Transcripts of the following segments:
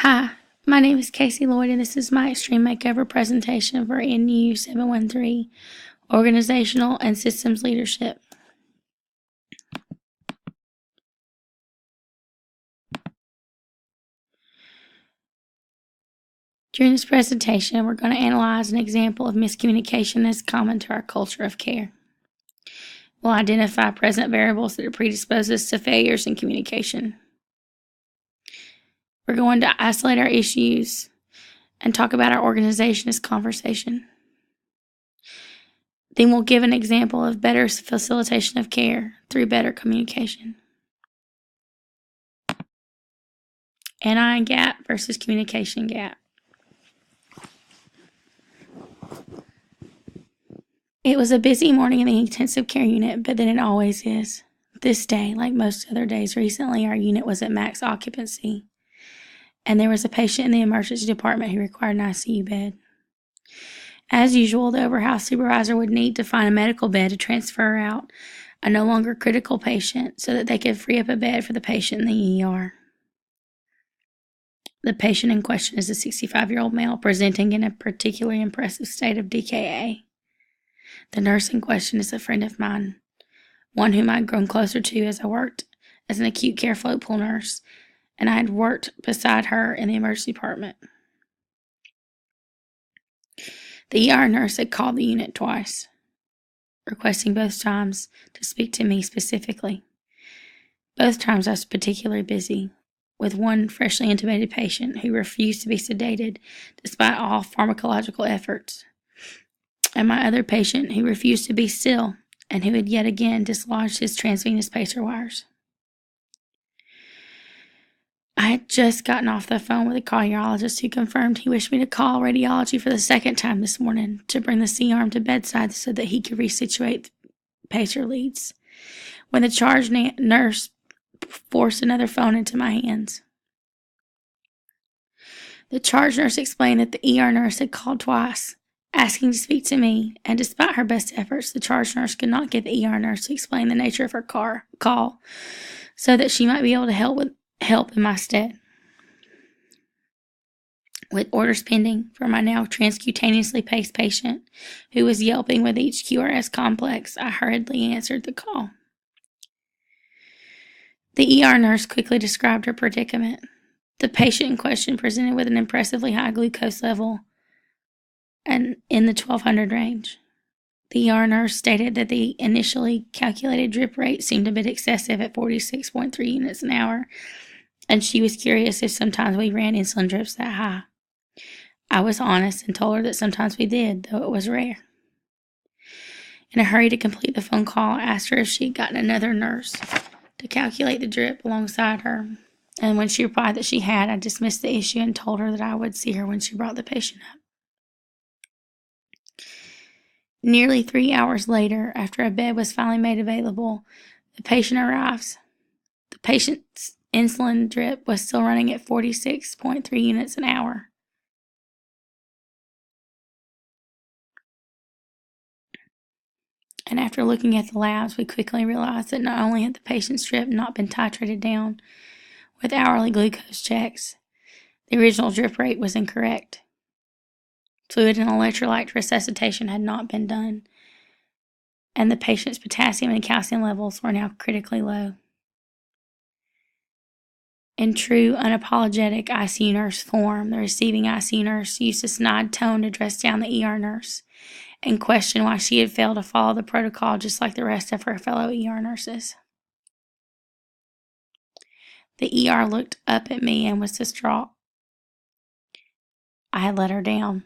Hi, my name is Casey Lloyd, and this is my Xtreme Makeover presentation for nu713, Organizational and Systems Leadership. During this presentation, we're going to analyze an example of miscommunication that's common to our culture of care. We'll identify present variables that predispose us to failures in communication. We're going to isolate our issues and talk about our organization as conversation. Then we'll give an example of better facilitation of care through better communication. NI gap versus communication gap. It was a busy morning in the intensive care unit, but then it always is. This day, like most other days recently, our unit was at max occupancy, and there was a patient in the emergency department who required an ICU bed. As usual, the overhouse supervisor would need to find a medical bed to transfer out a no longer critical patient so that they could free up a bed for the patient in the ER. The patient in question is a 65-year-old male presenting in a particularly impressive state of DKA. The nurse in question is a friend of mine, one whom I'd grown closer to as I worked as an acute care float pool nurse, and I had worked beside her in the emergency department. The ER nurse had called the unit twice, requesting both times to speak to me specifically. Both times I was particularly busy, with one freshly intubated patient who refused to be sedated despite all pharmacological efforts, and my other patient who refused to be still and who had yet again dislodged his transvenous pacer wires. I had just gotten off the phone with a cardiologist who confirmed he wished me to call radiology for the second time this morning to bring the C-arm to bedside so that he could resituate pacer leads, when the charge nurse forced another phone into my hands. The charge nurse explained that the ER nurse had called twice, asking to speak to me, and despite her best efforts, the charge nurse could not get the ER nurse to explain the nature of her call so that she might be able to help in my stead. With orders pending for my now transcutaneously paced patient, who was yelping with each QRS complex, I hurriedly answered the call. The ER nurse quickly described her predicament. The patient in question presented with an impressively high glucose level and in the 1200 range. The ER nurse stated that the initially calculated drip rate seemed a bit excessive at 46.3 units an hour, and she was curious if sometimes we ran insulin drips that high. I was honest and told her that sometimes we did, though it was rare. In a hurry to complete the phone call, I asked her if she had gotten another nurse to calculate the drip alongside her, and when she replied that she had, I dismissed the issue and told her that I would see her when she brought the patient up. Nearly 3 hours later, after a bed was finally made available, the patient arrives. The patient's insulin drip was still running at 46.3 units an hour. And after looking at the labs, we quickly realized that not only had the patient's drip not been titrated down with hourly glucose checks, the original drip rate was incorrect. Fluid and electrolyte resuscitation had not been done, and the patient's potassium and calcium levels were now critically low. In true unapologetic ICU nurse form, the receiving ICU nurse used a snide tone to dress down the ER nurse and question why she had failed to follow the protocol just like the rest of her fellow ER nurses. The ER looked up at me and was distraught. I had let her down.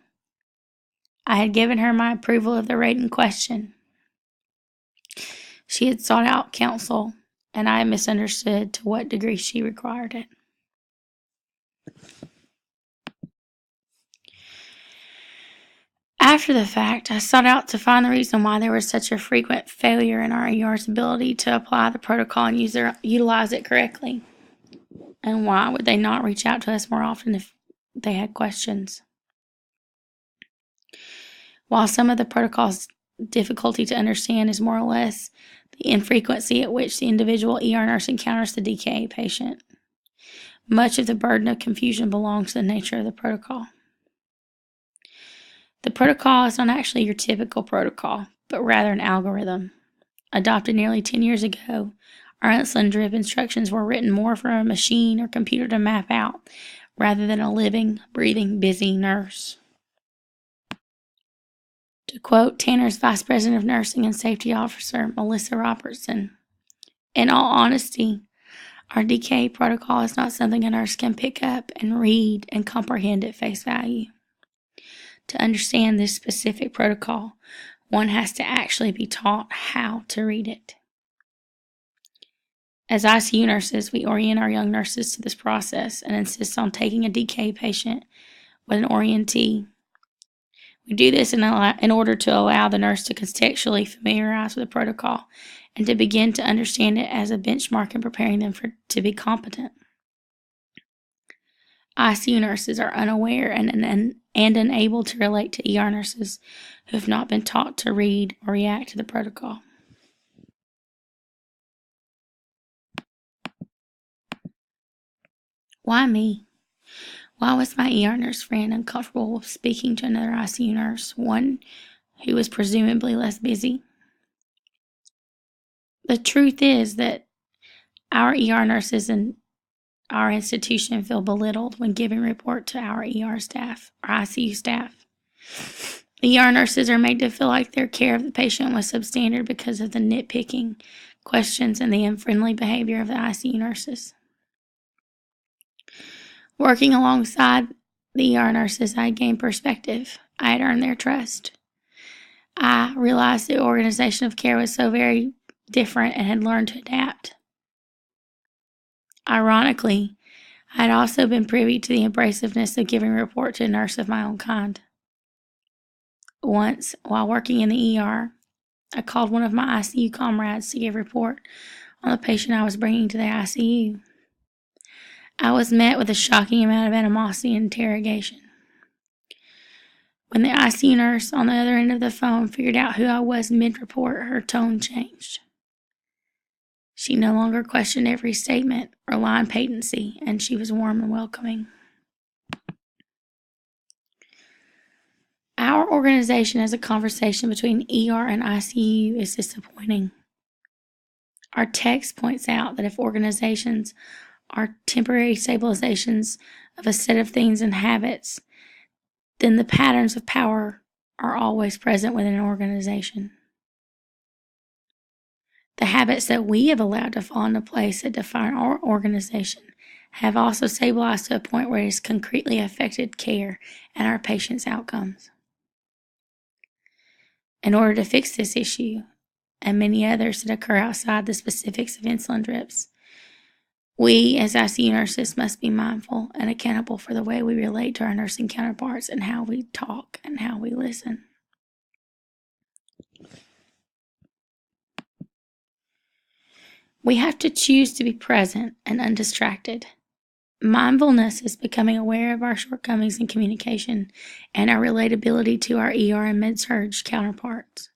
I had given her my approval of the rate in question. She had sought out counsel, and I had misunderstood to what degree she required it. After the fact, I sought out to find the reason why there was such a frequent failure in our ER's ability to apply the protocol and utilize it correctly. And why would they not reach out to us more often if they had questions? While some of the protocol's difficulty to understand is more or less the infrequency at which the individual ER nurse encounters the DKA patient. Much of the burden of confusion belongs to the nature of the protocol. The protocol is not actually your typical protocol, but rather an algorithm. Adopted nearly 10 years ago, our insulin drip instructions were written more for a machine or computer to map out, rather than a living, breathing, busy nurse. To quote Tanner's Vice President of Nursing and Safety Officer, Melissa Robertson, "In all honesty, our DK protocol is not something a nurse can pick up and read and comprehend at face value. To understand this specific protocol, one has to actually be taught how to read it." As ICU nurses, we orient our young nurses to this process and insist on taking a DK patient with an orientee. We do this in order to allow the nurse to contextually familiarize with the protocol and to begin to understand it as a benchmark in preparing them to be competent. ICU nurses are unaware and unable to relate to ER nurses who have not been taught to read or react to the protocol. Why me? Why was my ER nurse friend uncomfortable speaking to another ICU nurse, one who was presumably less busy? The truth is that our ER nurses in our institution feel belittled when giving report to our ER staff, our ICU staff. ER nurses are made to feel like their care of the patient was substandard because of the nitpicking questions and the unfriendly behavior of the ICU nurses. Working alongside the ER nurses, I had gained perspective. I had earned their trust. I realized the organization of care was so very different and had learned to adapt. Ironically, I had also been privy to the abrasiveness of giving report to a nurse of my own kind. Once, while working in the ER, I called one of my ICU comrades to give report on the patient I was bringing to the ICU. I was met with a shocking amount of animosity and interrogation. When the ICU nurse on the other end of the phone figured out who I was mid-report, her tone changed. She no longer questioned every statement or line patency, and she was warm and welcoming. Our organization as a conversation between ER and ICU is disappointing. Our text points out that if organizations are temporary stabilizations of a set of things and habits, then the patterns of power are always present within an organization. The habits that we have allowed to fall into place that define our organization have also stabilized to a point where it has concretely affected care and our patients' outcomes. In order to fix this issue, and many others that occur outside the specifics of insulin drips, we as ICU nurses must be mindful and accountable for the way we relate to our nursing counterparts and how we talk and how we listen. We have to choose to be present and undistracted. Mindfulness is becoming aware of our shortcomings in communication and our relatability to our ER and med-surg counterparts.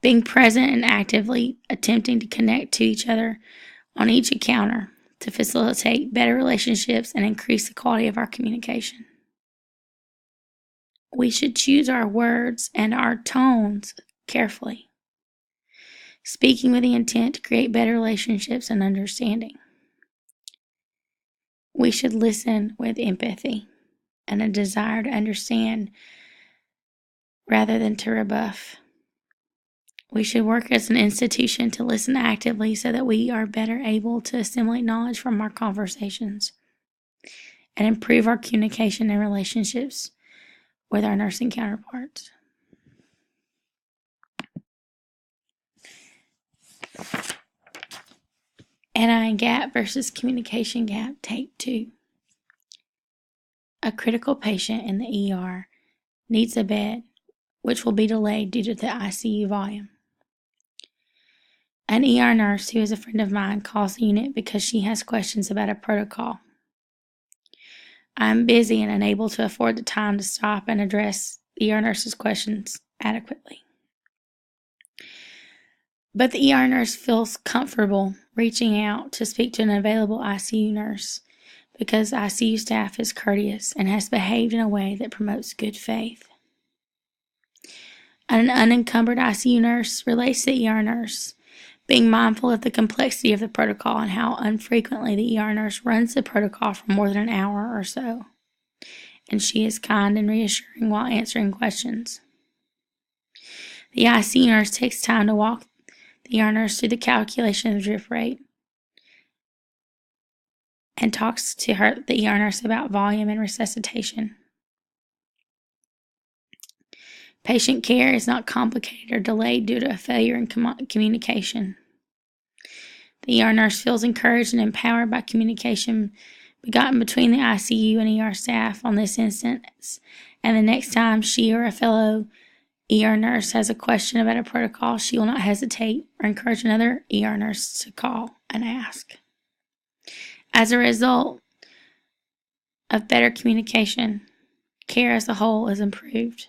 Being present and actively attempting to connect to each other on each encounter to facilitate better relationships and increase the quality of our communication. We should choose our words and our tones carefully, speaking with the intent to create better relationships and understanding. We should listen with empathy and a desire to understand rather than to rebuff. We should work as an institution to listen actively so that we are better able to assimilate knowledge from our conversations and improve our communication and relationships with our nursing counterparts. Anion gap versus communication gap, take 2. A critical patient in the ER needs a bed, which will be delayed due to the ICU volume. An ER nurse who is a friend of mine calls the unit because she has questions about a protocol. I am busy and unable to afford the time to stop and address the ER nurse's questions adequately. But the ER nurse feels comfortable reaching out to speak to an available ICU nurse because ICU staff is courteous and has behaved in a way that promotes good faith. An unencumbered ICU nurse relates to the ER nurse, being mindful of the complexity of the protocol and how unfrequently the ER nurse runs the protocol for more than an hour or so, and she is kind and reassuring while answering questions. The ICU nurse takes time to walk the ER nurse through the calculation of the drip rate and talks to the ER nurse about volume and resuscitation. Patient care is not complicated or delayed due to a failure in communication. The ER nurse feels encouraged and empowered by communication begotten between the ICU and ER staff on this instance, and the next time she or a fellow ER nurse has a question about a protocol, she will not hesitate or encourage another ER nurse to call and ask. As a result of better communication, care as a whole is improved.